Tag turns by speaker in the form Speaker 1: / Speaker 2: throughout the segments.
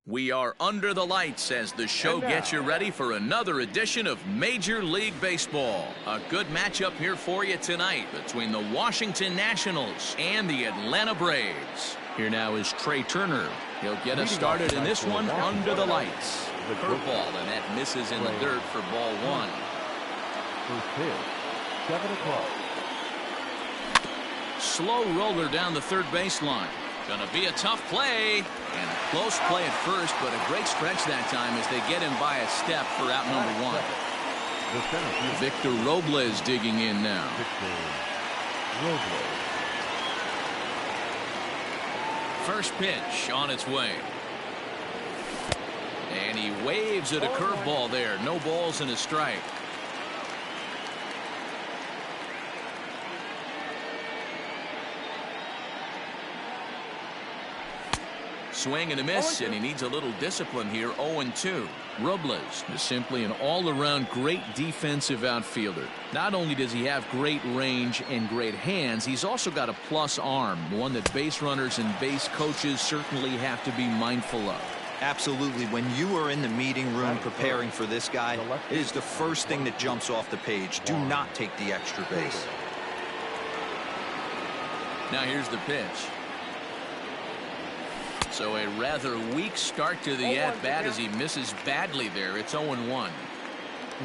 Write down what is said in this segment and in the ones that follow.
Speaker 1: We are under the lights as the show gets you ready for another edition of Major League Baseball. A good matchup here for you tonight between the Washington Nationals and the Atlanta Braves. Here now is Trey Turner. He'll get us started in this one under the lights. Curveball, and that misses in the dirt for ball one.
Speaker 2: First pitch, 7 o'clock.
Speaker 1: Slow roller down the third baseline. Gonna be a tough play, and a close play at first, but a great stretch that time as they get him by a step for out number one. Victor Robles digging in now. First pitch on its way. And he waves at a curveball there. No balls and a strike. Swing and a miss, and he needs a little discipline here. 0-2. Robles is simply an all-around great defensive outfielder. Not only does he have great range and great hands, he's also got a plus arm, one that base runners and base coaches certainly have to be mindful of.
Speaker 3: Absolutely. When you are in the meeting room preparing for this guy, it is the first thing that jumps off the page. Do not take the extra base.
Speaker 1: Now here's the pitch. So a rather weak start to the at-bat as he misses badly there. It's 0-1.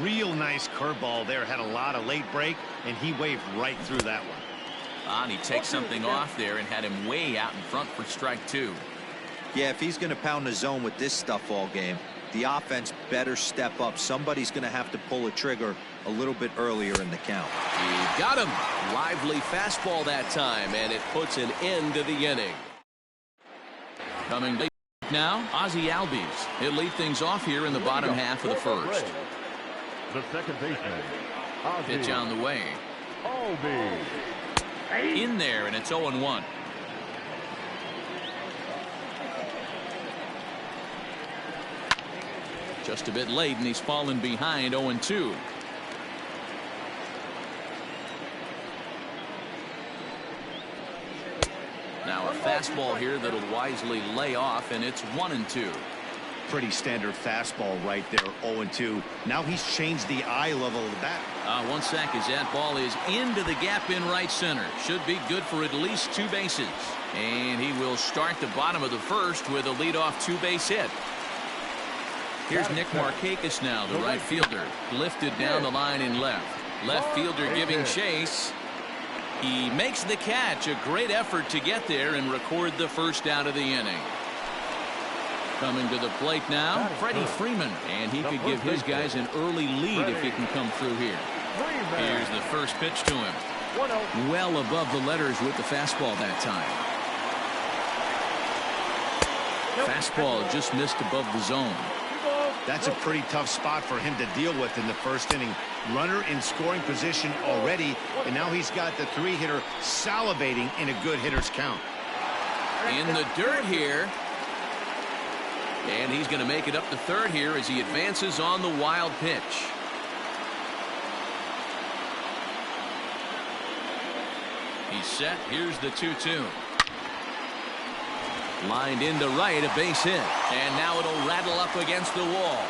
Speaker 4: Real nice curveball there. Had a lot of late break, and he waved right through that one.
Speaker 1: And he takes something off there and had him way out in front for strike two.
Speaker 3: Yeah, if he's going to pound the zone with this stuff all game, the offense better step up. Somebody's going to have to pull a trigger a little bit earlier in the count.
Speaker 1: He got him. Lively fastball that time, and it puts an end to the inning. Coming now, Ozzie Albies. He'll lead things off here in the bottom half of the first.
Speaker 2: The second baseman.
Speaker 1: Pitch on the way.
Speaker 2: Albies.
Speaker 1: In there, and it's 0-1. Just a bit late, and he's fallen behind. 0-2. Now a fastball here that'll wisely lay off, and it's 1-2.
Speaker 4: Pretty standard fastball right there. 0-2. Now he's changed the eye level of the bat.
Speaker 1: 1 sec as that ball is into the gap in right center. Should be good for at least 2 bases. And he will start the bottom of the first with a leadoff 2-base hit. Here's Nick Markakis now, the right fielder. Lifted down the line in left. Left fielder giving chase. He makes the catch. A great effort to get there and record the first out of the inning. Coming to the plate now, Freddie Freeman. And he could give his guys an early lead if he can come through here. Here's the first pitch to him. Well above the letters with the fastball that time. Fastball just missed above the zone.
Speaker 4: That's a pretty tough spot for him to deal with in the first inning. Runner in scoring position already, and now he's got the 3-hitter salivating in a good hitter's count.
Speaker 1: In the dirt here. And he's going to make it up to third here as he advances on the wild pitch. He's set. Here's the 2-2. Lined into right, a base hit. And now it'll rattle up against the wall.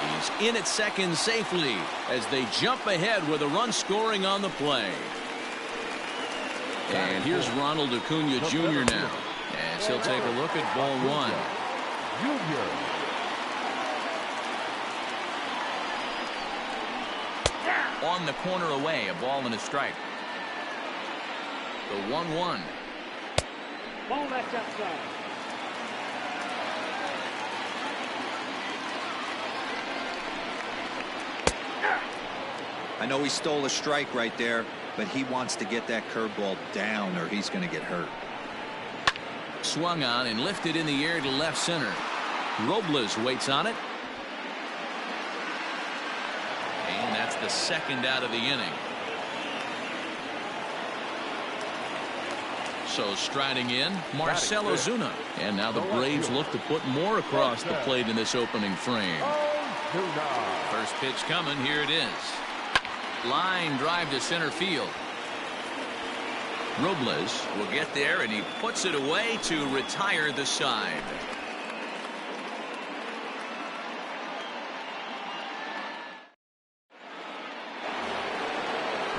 Speaker 1: He's in at second safely as they jump ahead with a run scoring on the play. And here's Ronald Acuna Jr. now as he'll take a look at ball one. On the corner away, a ball and a strike. The 1-1.
Speaker 5: Ball that's outside.
Speaker 3: I know he stole a strike right there, but he wants to get that curveball down or he's going to get hurt.
Speaker 1: Swung on and lifted in the air to left center. Robles waits on it. And that's the second out of the inning. So striding in, Marcell Ozuna. And now the Braves look to put more across the plate in this opening frame. First pitch coming. Here it is. Line drive to center field. Robles will get there, and he puts it away to retire the side.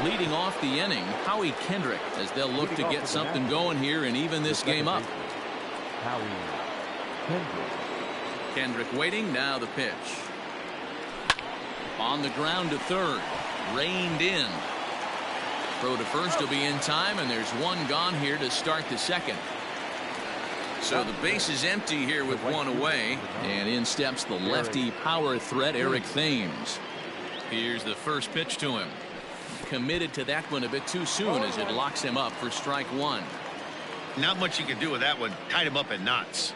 Speaker 1: Leading off the inning, Howie Kendrick, as they'll look to get something going here and even this game up. Kendrick waiting, now the pitch. On the ground to third, reined in. Throw to first will be in time, and there's one gone here to start the second. So the base is empty here with one away, and in steps the lefty power threat Eric Thames. Here's the first pitch to him. Committed to that one a bit too soon as it locks him up for strike one.
Speaker 4: Not much you can do with that one. Tied him up in knots.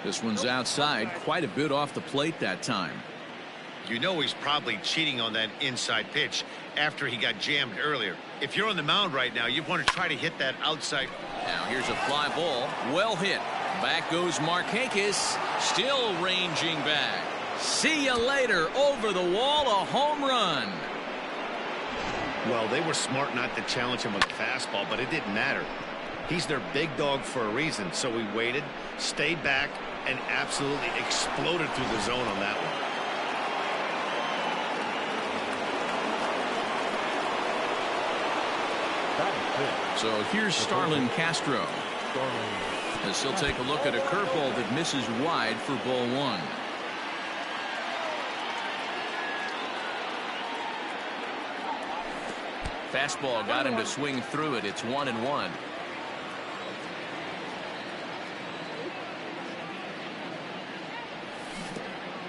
Speaker 1: This one's outside, quite a bit off the plate that time.
Speaker 4: You know he's probably cheating on that inside pitch after he got jammed earlier. If you're on the mound right now, you want to try to hit that outside.
Speaker 1: Now here's a fly ball, well hit. Back goes Markakis, still ranging back. See you later, over the wall, a home run.
Speaker 4: Well, they were smart not to challenge him with a fastball, but it didn't matter. He's their big dog for a reason, so he waited, stayed back, and absolutely exploded through the zone on that one.
Speaker 1: So here's Starlin Castro, as he'll take a look at a curveball that misses wide for ball one. Fastball got him to swing through it. It's 1-1.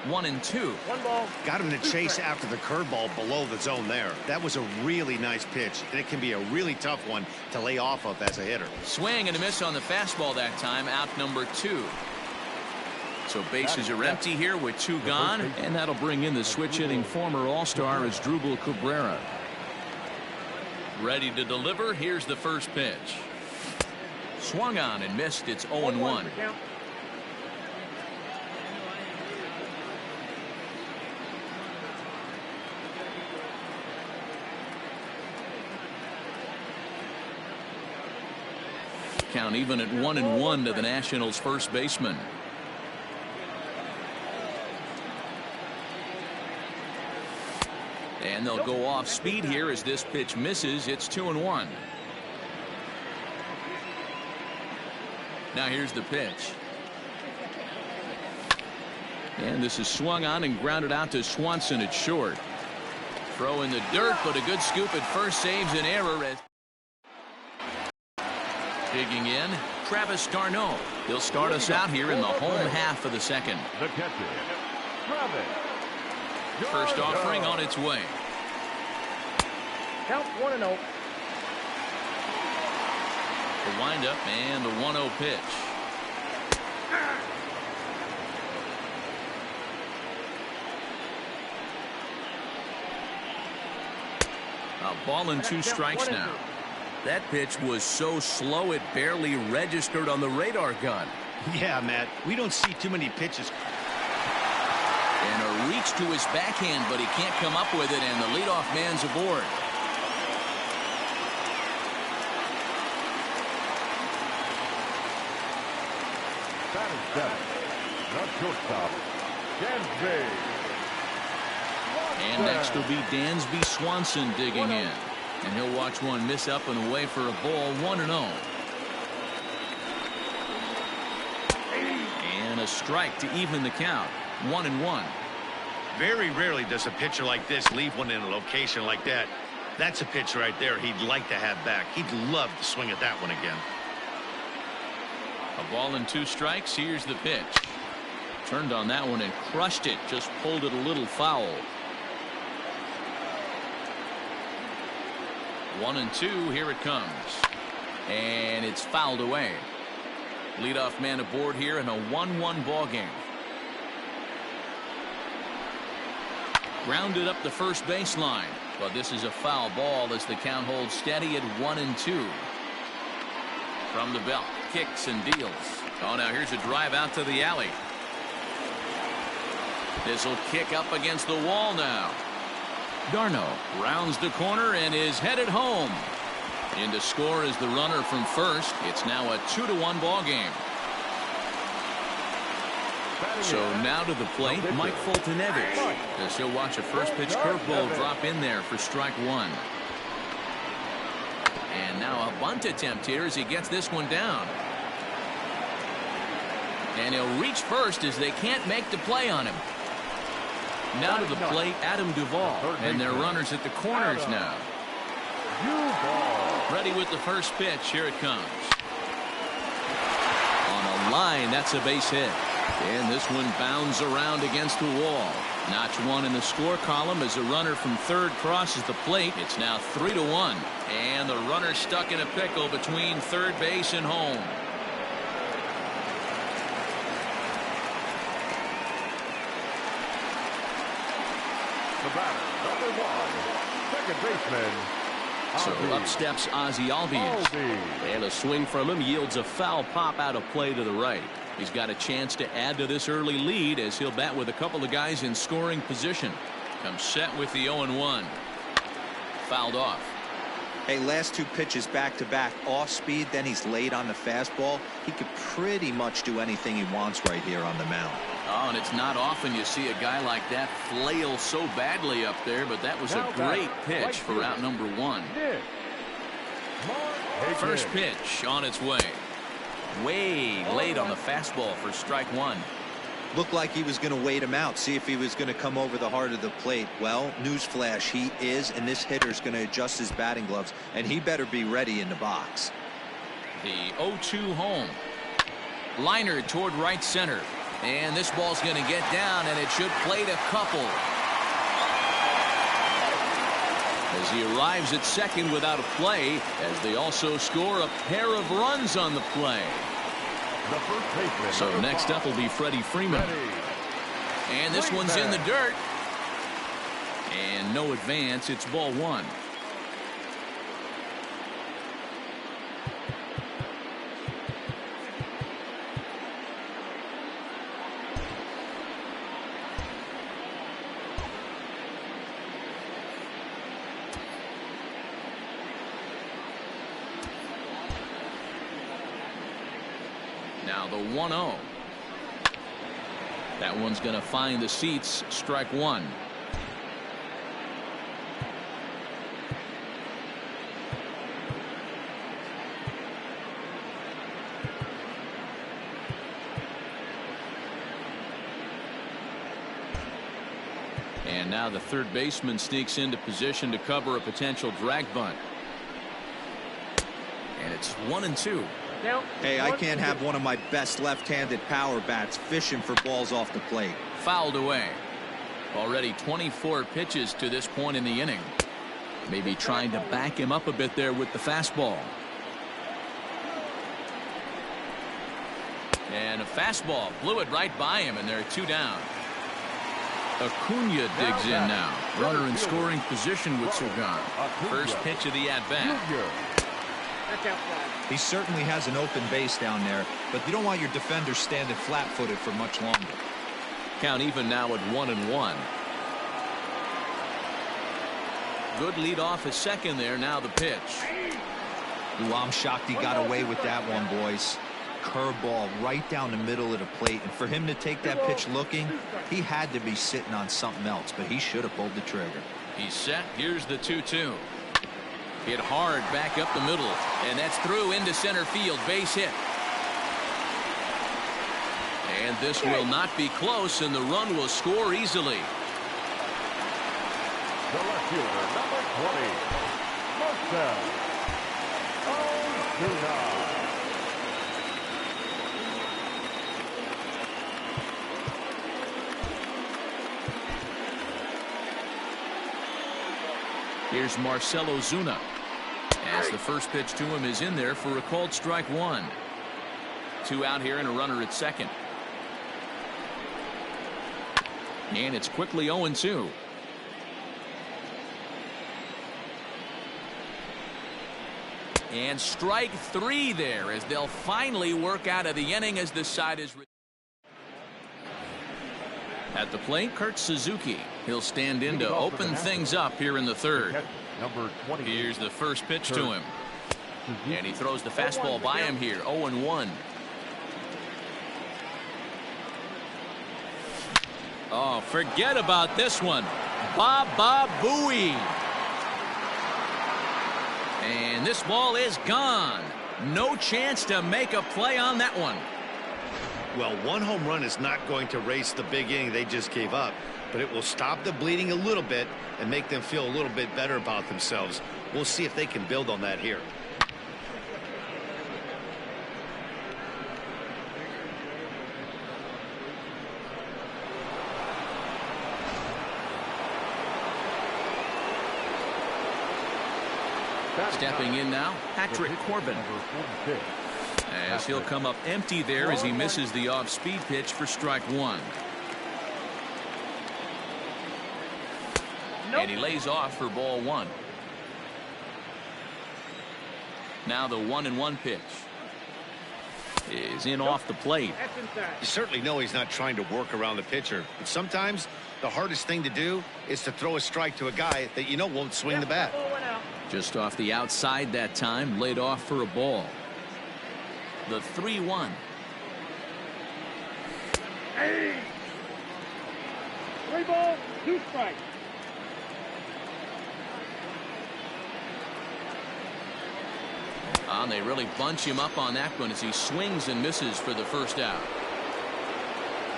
Speaker 1: One and two.
Speaker 5: One ball.
Speaker 4: Got him to chase after the curveball below the zone there. That was a really nice pitch, and it can be a really tough one to lay off of as a hitter.
Speaker 1: Swing and a miss on the fastball that time, out number two. So bases are empty here with two gone, and that'll bring in the switch hitting former All-Star Asdrubal Cabrera. Ready to deliver. Here's the first pitch. Swung on and missed. It's 0-1. Count even at 1-1 to the Nationals first baseman. And they'll go off speed here as this pitch misses. It's 2-1. Now here's the pitch. And this is swung on and grounded out to Swanson at short. Throw in the dirt, but a good scoop at first saves an error. Digging in, Travis d'Arnaud. He'll start us out here in the home half of the second.
Speaker 2: The catcher, Travis.
Speaker 1: First offering on its way.
Speaker 5: Count 1-0.
Speaker 1: The windup and the 1-0 pitch. A ball and two strikes now. That pitch was so slow it barely registered on the radar gun.
Speaker 4: Yeah, Matt, we don't see too many pitches.
Speaker 1: And a reach to his backhand, but he can't come up with it, and the leadoff man's aboard.
Speaker 2: That is seven. The shortstop, Dansby.
Speaker 1: And next will be Dansby Swanson digging in. And he'll watch one miss up and away for a ball. 1-0. And a strike to even the count. 1-1.
Speaker 4: Very rarely does a pitcher like this leave one in a location like that. That's a pitch right there he'd like to have back. He'd love to swing at that one again.
Speaker 1: A ball and two strikes. Here's the pitch. Turned on that one and crushed it. Just pulled it a little foul. 1-2. Here it comes. And it's fouled away. Leadoff man aboard here in a 1-1 ball game. Grounded up the first baseline. But this is a foul ball as the count holds steady at 1-2. From the belt. Kicks and deals. Oh, now here's a drive out to the alley. This will kick up against the wall now. d'Arnaud rounds the corner and is headed home. In to score is the runner from first. It's now a 2-1 ball game. So now to the plate, Mike Fultonevich, as he'll watch a first pitch curveball drop in there for strike one. And now a bunt attempt here as he gets this one down. And he'll reach first as they can't make the play on him. Now to the plate, Adam Duvall, and their runners at the corners now. Ready with the first pitch. Here it comes. On a line, that's a base hit. And this one bounds around against the wall. Notch one in the score column as a runner from third crosses the plate. It's now 3-1. And the runner stuck in a pickle between third base and home.
Speaker 2: The batter, number one, second baseman.
Speaker 1: So up steps Ozzie Albies.
Speaker 6: And a swing from him yields a foul pop out of play to the right. He's got a chance to add to this early lead as he'll bat with a couple of guys in scoring position. Comes set with the 0-1. Fouled off.
Speaker 3: Hey, last two pitches back to back off speed, then he's late on the fastball. He could pretty much do anything he wants right here on the mound.
Speaker 1: Oh, and it's not often you see a guy like that flail so badly up there, but that was a great pitch for out number one. First pitch on its way. Way late on the fastball for strike one.
Speaker 3: Looked like he was going to wait him out, see if he was going to come over the heart of the plate. Well, newsflash, he is, and this hitter's going to adjust his batting gloves, and he better be ready in the box.
Speaker 1: The 0-2 home. Liner toward right center. And this ball's going to get down, and it should plate a couple. As he arrives at second without a play, as they also score a pair of runs on the play. So next up will be Freddie Freeman. And this one's in the dirt. And no advance. It's ball one. Now the 1-0. That one's going to find the seats. Strike one. And now the third baseman sneaks into position to cover a potential drag bunt. And it's 1-2.
Speaker 3: Hey, I can't have one of my best left-handed power bats fishing for balls off the plate.
Speaker 1: Fouled away. Already 24 pitches to this point in the inning. Maybe trying to back him up a bit there with the fastball. And a fastball blew it right by him, and there are two down. Acuna digs in now. Runner in scoring position with Sorgan. First pitch of the at-bat.
Speaker 3: He certainly has an open base down there, but you don't want your defender standing flat-footed for much longer.
Speaker 1: Count even now at 1-1. Good lead off at second there. Now the pitch.
Speaker 3: Ooh, I'm shocked he got away with that one, boys. Curveball right down the middle of the plate, and for him to take that pitch looking, he had to be sitting on something else, but he should have pulled the trigger.
Speaker 1: He's set. Here's the 2-2. Hit hard back up the middle, and that's through into center field. Base hit. And this will not be close, and the run will score easily.
Speaker 2: The left fielder, number 20, Marcell Ozuna.
Speaker 1: Here's Marcell Ozuna, as the first pitch to him is in there for a called strike one. Two out here and a runner at second. And it's quickly 0-2. And strike three there as they'll finally work out of the inning as the side is. At the plate, Kurt Suzuki. He'll stand in to open things up here in the third.
Speaker 2: Number 20.
Speaker 1: Here's the first pitch to him.
Speaker 6: And he throws the fastball by him here. 0-1. Oh, forget about this one. Baba Booey. And this ball is gone. No chance to make a play on that one.
Speaker 4: Well, one home run is not going to erase the big inning they just gave up, but it will stop the bleeding a little bit and make them feel a little bit better about themselves. We'll see if they can build on that here.
Speaker 6: Stepping in now, Patrick Corbin. As he'll come up empty there as he misses the off-speed pitch for strike one. And he lays off for ball one. Now the 1-1 pitch is in off the plate.
Speaker 4: You certainly know he's not trying to work around the pitcher, but sometimes the hardest thing to do is to throw a strike to a guy that you know won't swing the bat.
Speaker 6: Just off the outside that time, laid off for a ball. The 3-1.
Speaker 5: Hey! 3 balls, 2 strikes.
Speaker 6: And they really bunch him up on that one as he swings and misses for the first out.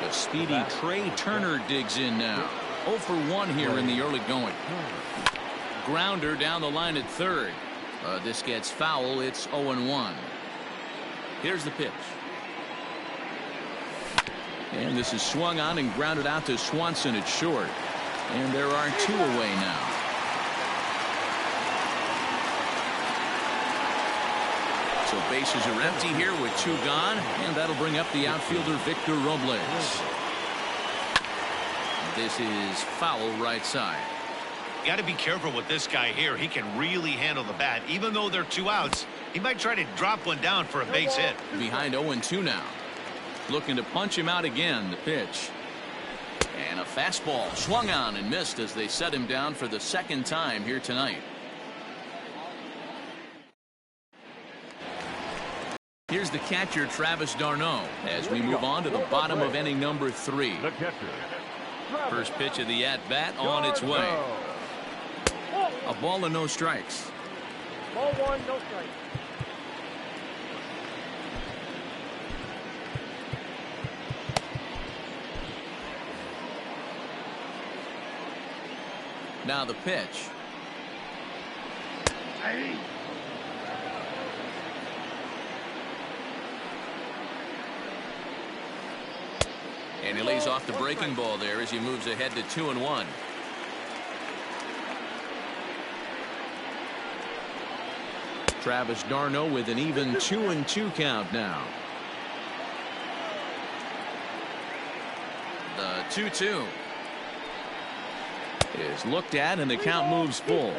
Speaker 6: The speedy Trey Turner digs in now. 0 for 1 here in the early going. Grounder down the line at third. This gets foul. It's 0-1. Here's the pitch. And this is swung on and grounded out to Swanson at short. And there are 2 away now. So bases are empty here with 2 gone. And that'll bring up the outfielder Victor Robles. This is foul right side.
Speaker 4: Got to be careful with this guy here. He can really handle the bat. Even though they're 2 outs, he might try to drop one down for a base hit.
Speaker 6: Behind 0-2 now. Looking to punch him out again. The pitch. And a fastball swung on and missed as they set him down for the second time here tonight. Here's the catcher, Travis d'Arnaud, as we move on to the bottom of inning number 3.
Speaker 2: The catcher.
Speaker 6: First pitch of the at-bat on its way. A ball and no strikes.
Speaker 5: Ball 1, no strikes.
Speaker 6: Now the pitch.
Speaker 5: Hey.
Speaker 6: And he lays off the breaking ball there as he moves ahead to 2-1. Travis d'Arnaud with an even 2-2 count now. The 2-2 is looked at and the count moves full.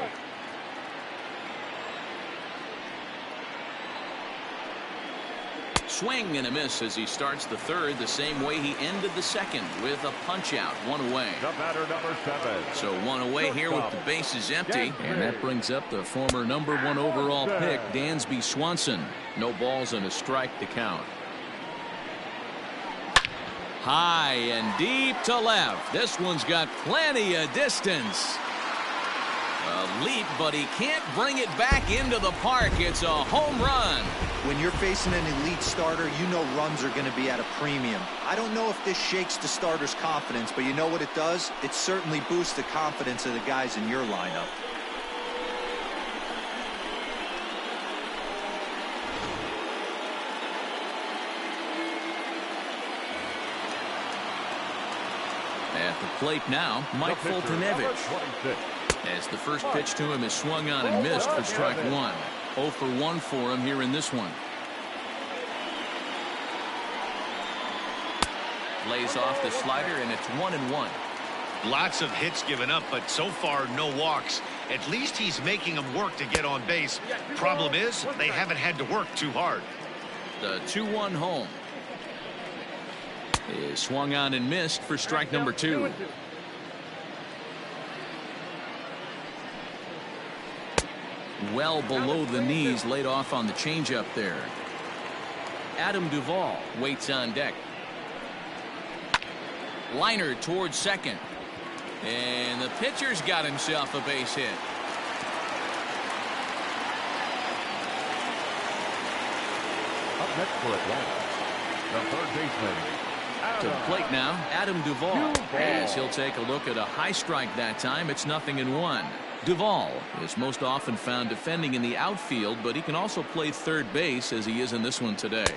Speaker 6: Swing and a miss as he starts the third the same way he ended the second with a punch out. 1 away.
Speaker 2: The batter, number 7.
Speaker 6: So 1 away here with the bases empty. And that brings up the former number 1 overall pick, Dansby Swanson. No balls and a strike to count. High and deep to left. This one's got plenty of distance. A leap, but he can't bring it back into the park. It's a home run.
Speaker 3: When you're facing an elite starter, you know runs are going to be at a premium. I don't know if this shakes the starter's confidence, but you know what it does? It certainly boosts the confidence of the guys in your lineup.
Speaker 6: At the plate now, Mike Foltynewicz. As the first pitch to him is swung on and missed for strike 1. 0 for 1 for him here in this one. Lays off the slider, and it's 1-1.
Speaker 4: Lots of hits given up, but so far no walks. At least he's making them work to get on base. Problem is, they haven't had to work too hard.
Speaker 6: The 2-1 home is swung on and missed for strike number 2. Well below the knees, laid off on the changeup there. Adam Duvall waits on deck. Liner towards second. And the pitcher's got himself a base hit.
Speaker 2: Up next for Atlanta, the third baseman.
Speaker 6: To the plate now, Adam Duvall. As he'll take a look at a high strike that time. It's 0-1. Duvall is most often found defending in the outfield, but he can also play third base as he is in this one today.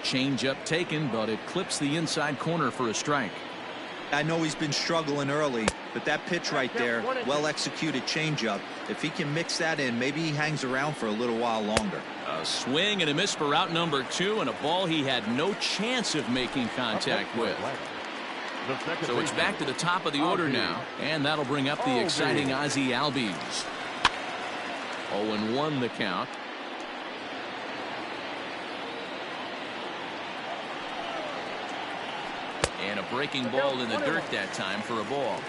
Speaker 6: Changeup taken, but it clips the inside corner for a strike.
Speaker 3: I know he's been struggling early, but that pitch right there, well executed changeup. If he can mix that in, maybe he hangs around for a little while longer.
Speaker 6: A swing and a miss for out number 2, and a ball he had no chance of making contact with. So it's back to the top of the order now, and that'll bring up the exciting Ozzie Albies. 0-1 the count. And a breaking ball in the dirt that time for a ball.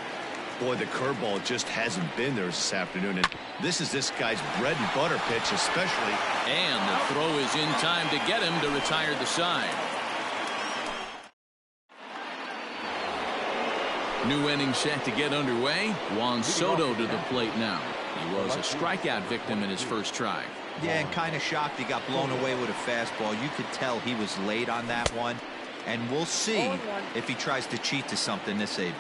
Speaker 4: Boy, the curveball just hasn't been there this afternoon, and this is this guy's bread and butter pitch especially.
Speaker 6: And the throw is in time to get him to retire the side. New inning set to get underway. Juan Soto to the plate now. He was a strikeout victim in his first try.
Speaker 3: Yeah, and kind of shocked he got blown away with a fastball. You could tell he was late on that one. And we'll see if he tries to cheat to something this AB.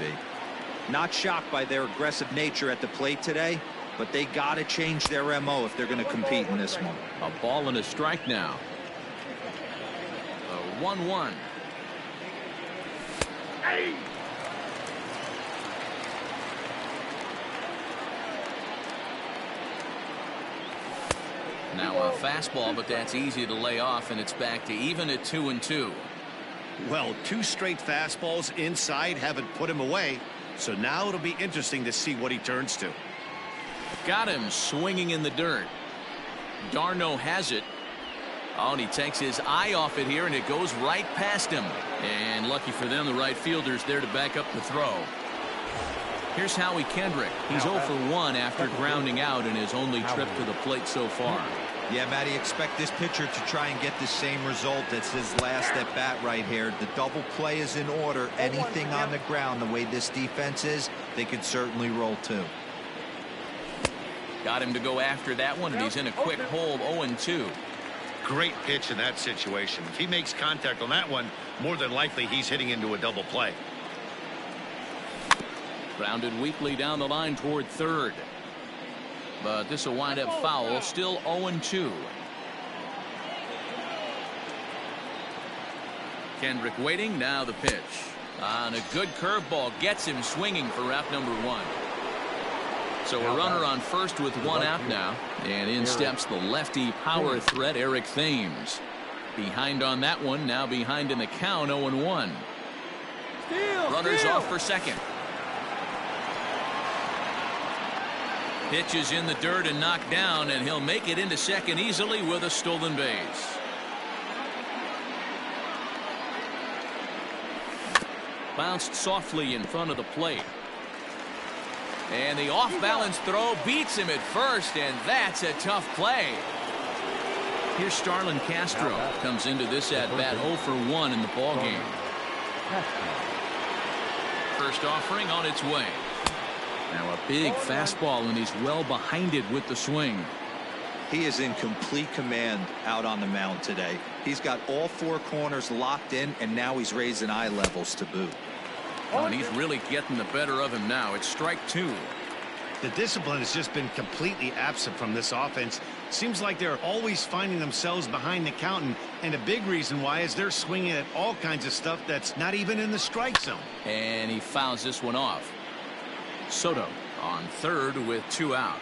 Speaker 3: Not shocked by their aggressive nature at the plate today, but they got to change their MO if they're going to compete in this one.
Speaker 6: A ball and a strike now. A 1-1. Now a fastball, but that's easy to lay off, and it's back to even at 2-2.
Speaker 4: Well, 2 straight fastballs inside haven't put him away, so now it'll be interesting to see what he turns to.
Speaker 6: Got him swinging in the dirt. Darno has it. Oh, and he takes his eye off it here, and it goes right past him. And lucky for them, the right fielder's there to back up the throw. Here's Howie Kendrick. He's 0 for 1 after grounding out in his only trip to the plate so far.
Speaker 3: Yeah, Matty, expect this pitcher to try and get the same result as his last at bat right here. The double play is in order. Anything on the ground, the way this defense is, they could certainly roll too.
Speaker 6: Got him to go after that one, and he's in a quick hole. 0-2.
Speaker 4: Great pitch in that situation. If he makes contact on that one, more than likely he's hitting into a double play.
Speaker 6: Grounded weakly down the line toward third. But this will wind up foul. Still 0-2. Kendrick waiting. Now the pitch. On a good curveball gets him swinging for out number 1. So a runner on first with 1 out now. And in steps the lefty power threat Eric Thames. Behind on that one. Now behind in the count. 0-1. Runners off for second. Pitch is in the dirt and knocked down, and he'll make it into second easily with a stolen base. Bounced softly in front of the plate. And the off-balance throw beats him at first, and that's a tough play. Here's Starlin Castro. Comes into this at-bat 0 for 1 in the ballgame. First offering on its way. Now a big fastball, and he's well behind it with the swing.
Speaker 3: He is in complete command out on the mound today. He's got all 4 corners locked in, and now he's raising eye levels to boot.
Speaker 6: Oh, and he's really getting the better of him now. It's strike 2.
Speaker 4: The discipline has just been completely absent from this offense. Seems like they're always finding themselves behind the count, and a big reason why is they're swinging at all kinds of stuff that's not even in the strike zone.
Speaker 6: And he fouls this one off. Soto on third with 2 out.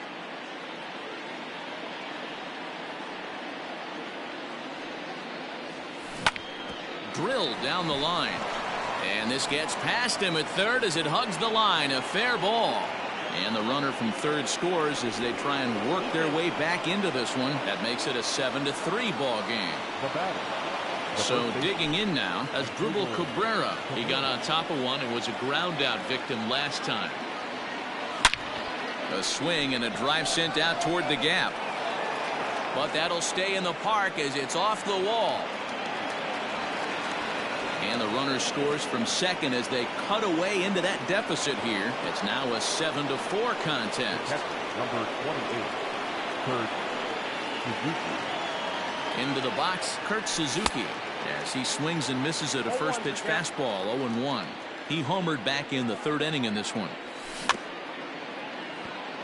Speaker 6: Drilled down the line. And this gets past him at third as it hugs the line. A fair ball. And the runner from third scores as they try and work their way back into this one. That makes it a 7-3 ball game. So digging in now as Drupal Cabrera. He got on top of one and was a ground out victim last time.
Speaker 1: A swing and a drive sent out toward the gap. But that'll stay in the park as it's off the wall. And the runner scores from second as they cut away into that deficit here. It's now a 7-4 contest.
Speaker 2: Number 28, Kurt Suzuki.
Speaker 1: Into the box, Kurt Suzuki, as he swings and misses at a first pitch fastball. 0-1. He homered back in the third inning in this one.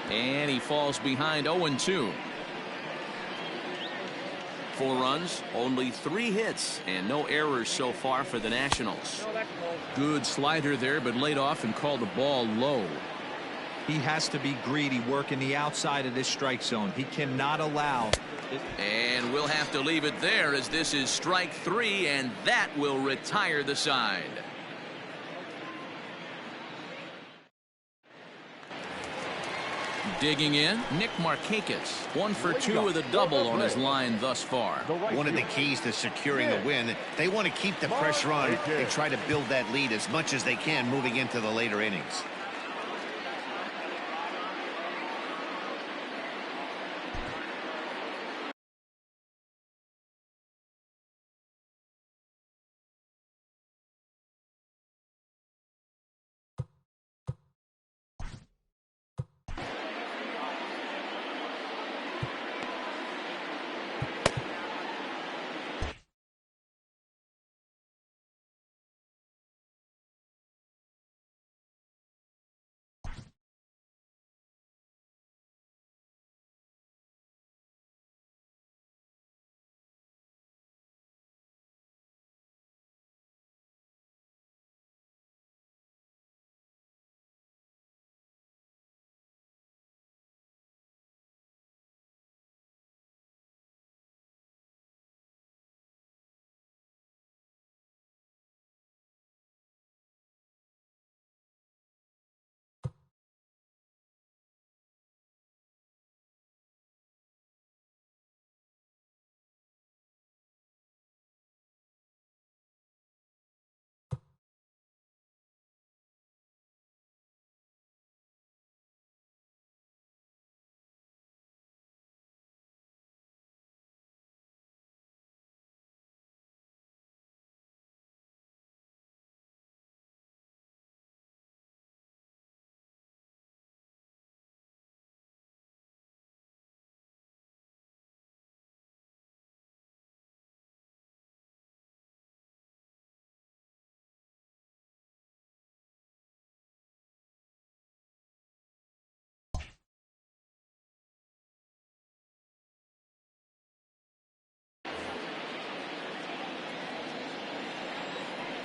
Speaker 1: And he falls behind 0-2. 4 runs, only 3 hits, and no errors so far for the Nationals. Good slider there, but laid off and called the ball low.
Speaker 3: He has to be greedy working the outside of this strike zone. He cannot allow.
Speaker 1: And we'll have to leave it there as this is strike 3, and that will retire the side. Digging in, Nick Markakis, 1 for 2 with a double on his line thus far.
Speaker 4: One of the keys to securing a win, they want to keep the pressure on and try to build that lead as much as they can moving into the later innings.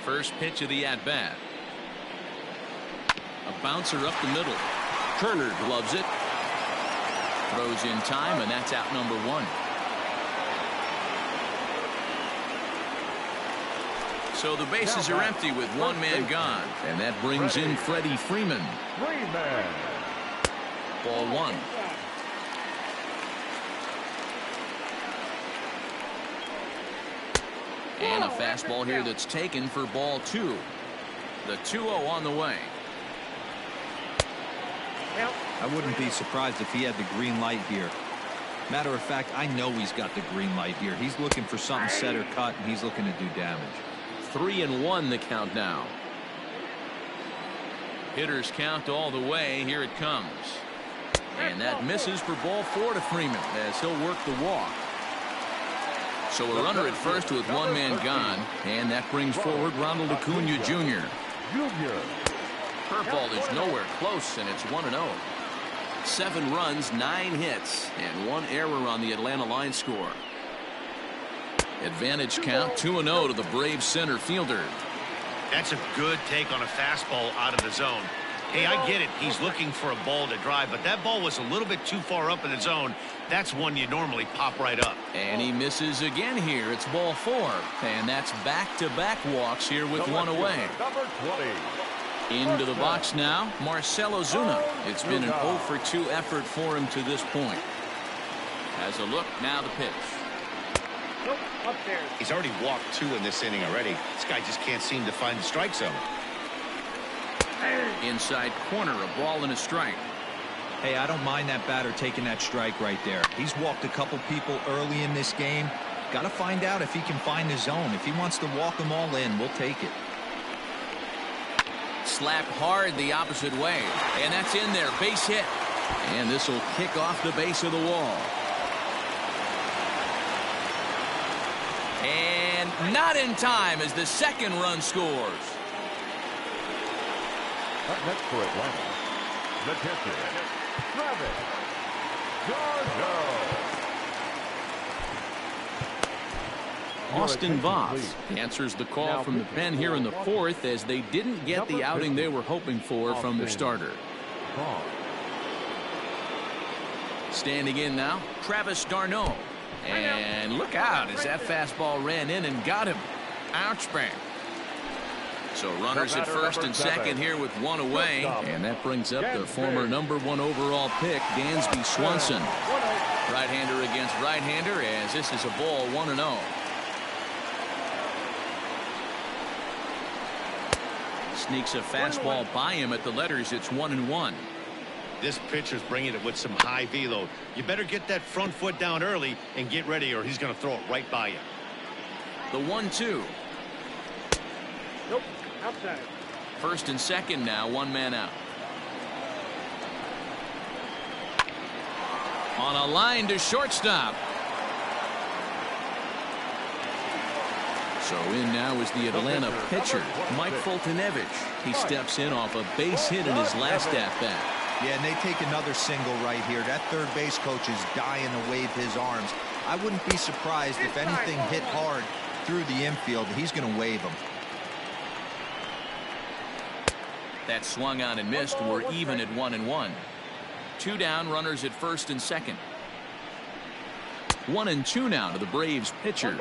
Speaker 1: First pitch of the at-bat. A bouncer up the middle. Turner gloves it. Throws in time, and that's out number 1. So the bases are empty with 1 man gone. And that brings in Freddie Freeman. Ball 1. And a fastball here that's taken for ball 2. The 2-0 on the way.
Speaker 3: I wouldn't be surprised if he had the green light here. Matter of fact, I know he's got the green light here. He's looking for something set or cut, and he's looking to do damage.
Speaker 1: 3-1 the count now. Hitters count all the way. Here it comes. And that misses for ball 4 to Freeman as he'll work the walk. So a runner at first with 1 man gone, and that brings forward Ronald Acuna Jr. Curveball is nowhere close, and it's 1-0. 7 runs, 9 hits, and 1 error on the Atlanta line score. Advantage count 2-0 to the Braves center fielder.
Speaker 4: That's a good take on a fastball out of the zone. Hey, I get it. He's looking for a ball to drive, but that ball was a little bit too far up in the zone. That's one you normally pop right up.
Speaker 1: And he misses again here. It's ball 4. And that's back-to-back walks here with 1 away.
Speaker 2: Number 20.
Speaker 1: Into the box now, Marcell Ozuna. It's been an 0 for 2 effort for him to this point. Has a look, now the pitch.
Speaker 5: Nope, upstairs.
Speaker 4: He's already walked 2 in this inning already. This guy just can't seem to find the strike zone.
Speaker 1: Inside corner, a ball and a strike.
Speaker 3: Hey, I don't mind that batter taking that strike right there. He's walked a couple people early in this game. Got to find out if he can find the zone. If he wants to walk them all in, we'll take it.
Speaker 1: Slapped hard the opposite way, and that's in there. Base hit, and this will kick off the base of the wall. And not in time as the second run scores.
Speaker 2: Up next for Atlanta, the catcher, Travis d'Arnaud.
Speaker 6: Austin Voss answers the call from the pen here in the fourth as they didn't get the outing they were hoping for from their starter. Standing in now, Travis d'Arnaud. And look out as that fastball ran in and got him. Ouch, bang. So runners at first and second here with one away. And that brings up the former #1 overall pick, Dansby Swanson. Right-hander against right-hander as this is a ball 1-0. Sneaks a fastball by him at the letters. It's 1-1.
Speaker 4: This pitcher's bringing it with some high velo. You better get that front foot down early and get ready, or he's going to throw it right by you.
Speaker 1: The 1-2.
Speaker 5: Nope. Outside.
Speaker 1: First and second now, one man out. On a line to shortstop. So in now is the Atlanta pitcher, Mike Foltynewicz. He steps in off a base hit in his last at-bat.
Speaker 3: Yeah, and they take another single right here. That third base coach is dying to wave his arms. I wouldn't be surprised if anything hit hard through the infield. He's going to wave them.
Speaker 1: That swung on and missed. We're even at 1-1. Two down, runners at first and second. 1-2 now to the Braves pitcher.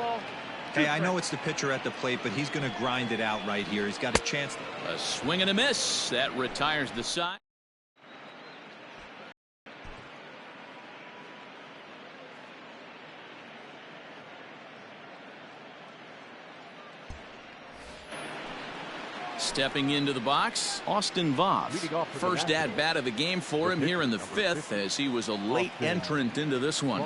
Speaker 3: Hey, I know it's the pitcher at the plate, but he's going to grind it out right here. He's got a chance.
Speaker 1: A swing and a miss. That retires the side. Stepping into the box, Austin Voss. First at-bat of the game for him here in the fifth, as he was a late entrant into this one.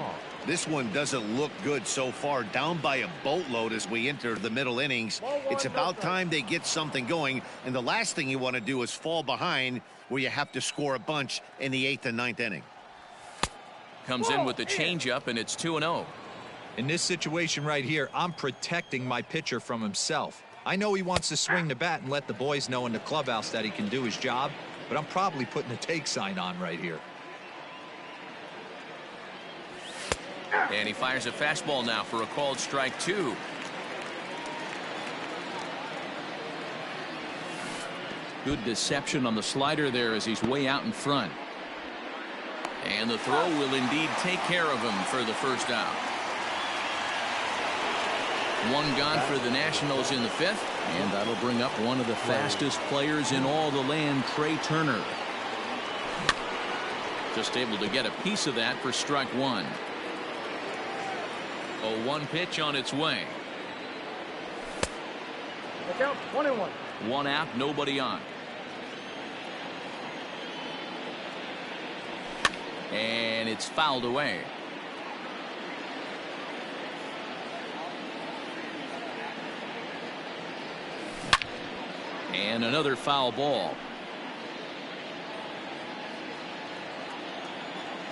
Speaker 4: This one doesn't look good so far. Down by a boatload as we enter the middle innings. It's about time they get something going, and the last thing you want to do is fall behind where you have to score a bunch in the 8th and 9th inning.
Speaker 1: Comes in with the changeup, and it's 2-0.
Speaker 3: In this situation right here, I'm protecting my pitcher from himself. I know he wants to swing the bat and let the boys know in the clubhouse that he can do his job, but I'm probably putting a take sign on right here.
Speaker 1: And he fires a fastball now for a called strike 2. Good deception on the slider there as he's way out in front. And the throw will indeed take care of him for the first out. One gone for the Nationals in the fifth, and that'll bring up one of the fastest players in all the land, Trey Turner. Just able to get a piece of that for strike 1. 0-1 pitch on its way.
Speaker 5: Look out, 1-1.
Speaker 1: One out, nobody on. And it's fouled away. And another foul ball.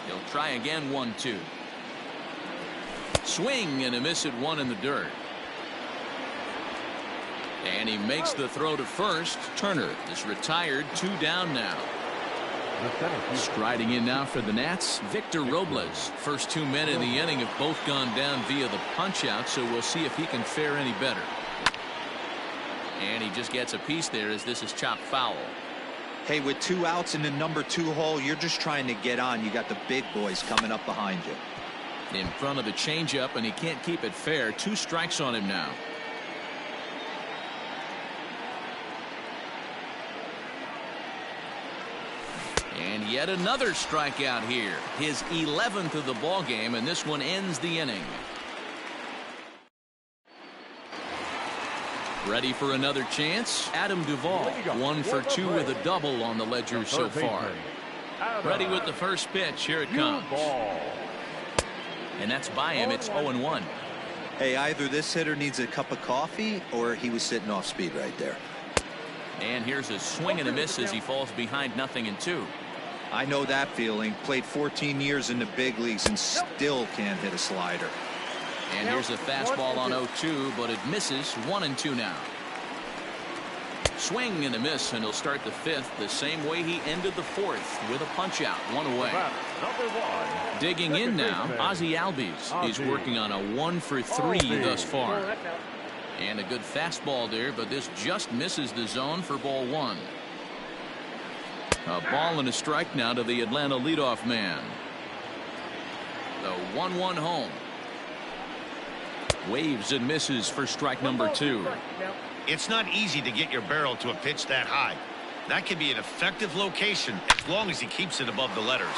Speaker 1: He'll try again. 1-2. Swing and a miss at one in the dirt. And he makes the throw to first. Turner is retired. 2 down now. Striding in now for the Nats, Victor Robles. First 2 men in the inning have both gone down via the punch out, so we'll see if he can fare any better. And he just gets a piece there as this is chopped foul.
Speaker 3: Hey, with 2 outs in the number 2 hole, you're just trying to get on. You got the big boys coming up behind you.
Speaker 1: In front of the changeup, and he can't keep it fair. 2 strikes on him now. And yet another strikeout here. His 11th of the ball game, and this one ends the inning. Ready for another chance? Adam Duvall, 1 for 2 with a double on the ledger so far.
Speaker 6: Ready with the first pitch. Here it comes. And that's by him. It's 0-1.
Speaker 3: Hey, either this hitter needs a cup of coffee or he was sitting off speed right there.
Speaker 6: And here's a swing and a miss as he falls behind 0-2.
Speaker 3: I know that feeling. Played 14 years in the big leagues and still can't hit a slider.
Speaker 6: And here's a fastball on 0-2, but it misses. 1-2 now. Swing and a miss, and he'll start the fifth the same way he ended the fourth with a punch out. 1 away. Digging in now, Ozzie Albies. He's working on a 1-for-3 thus far. And a good fastball there, but this just misses the zone for ball 1. A ball and a strike now to the Atlanta leadoff man. The 1-1 home. Waves and misses for strike number 2.
Speaker 4: It's not easy to get your barrel to a pitch that high. That can be an effective location as long as he keeps it above the letters.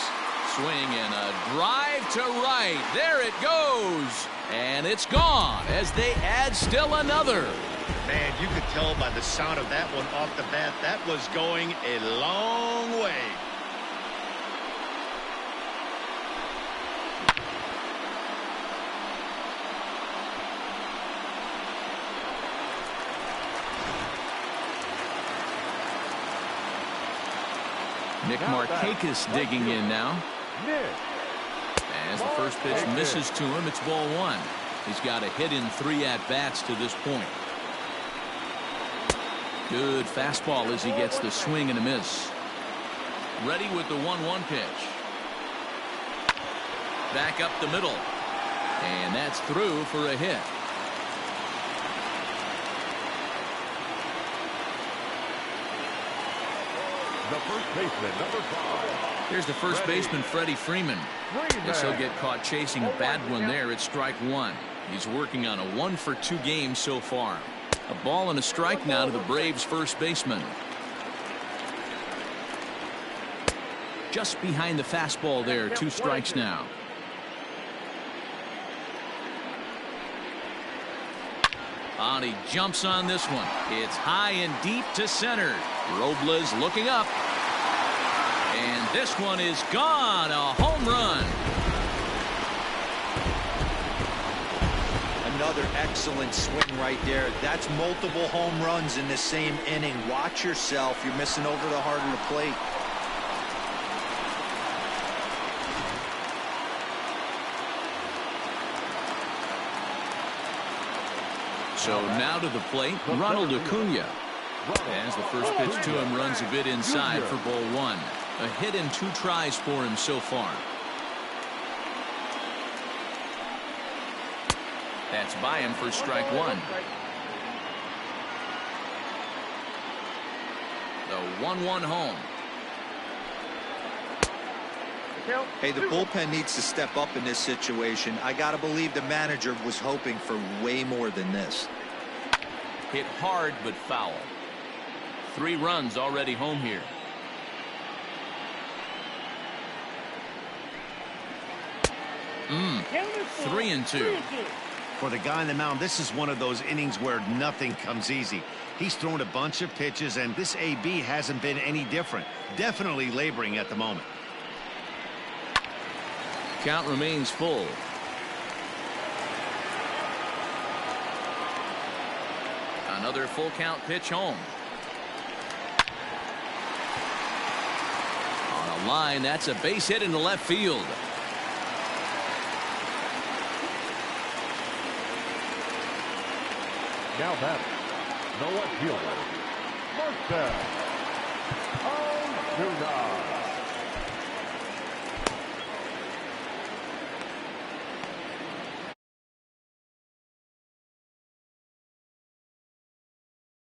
Speaker 6: Swing and a drive to right. There it goes. And it's gone as they add still another.
Speaker 4: Man, you could tell by the sound of that one off the bat that was going a long way.
Speaker 6: Nick Markakis digging in now. As the first pitch misses to him, it's ball 1. He's got a hit in 3 at-bats to this point. Good fastball as he gets the swing and a miss. Ready with the 1-1 pitch. Back up the middle. And that's through for a hit.
Speaker 2: The first baseman, number 5.
Speaker 6: Here's the first baseman, Freddie Freeman. Guess he'll get caught chasing a bad one there at strike 1. He's working on a 1-for-2 game so far. A ball and a strike now to the Braves first baseman. Just behind the fastball there. 2 strikes now. And he jumps on this one. It's high and deep to center. Robles looking up. And this one is gone. A home run.
Speaker 3: Another excellent swing right there. That's multiple home runs in the same inning. Watch yourself. You're missing over the heart of the plate.
Speaker 6: So now to the plate, Ronald Acuna. As the first pitch to him runs a bit inside for ball 1. A hit in 2 tries for him so far. That's by him for strike 1. The 1-1 home.
Speaker 3: Hey, the bullpen needs to step up in this situation. I gotta believe the manager was hoping for way more than this.
Speaker 6: Hit hard but foul. 3 runs already home here. Mm. 3-2.
Speaker 4: For the guy on the mound, this is one of those innings where nothing comes easy. He's thrown a bunch of pitches, and this AB hasn't been any different. Definitely laboring at the moment.
Speaker 6: Count remains full. Another full count pitch home. On a line, that's a base hit into left field.
Speaker 2: Now batting, the left fielder, Marcell Ozuna.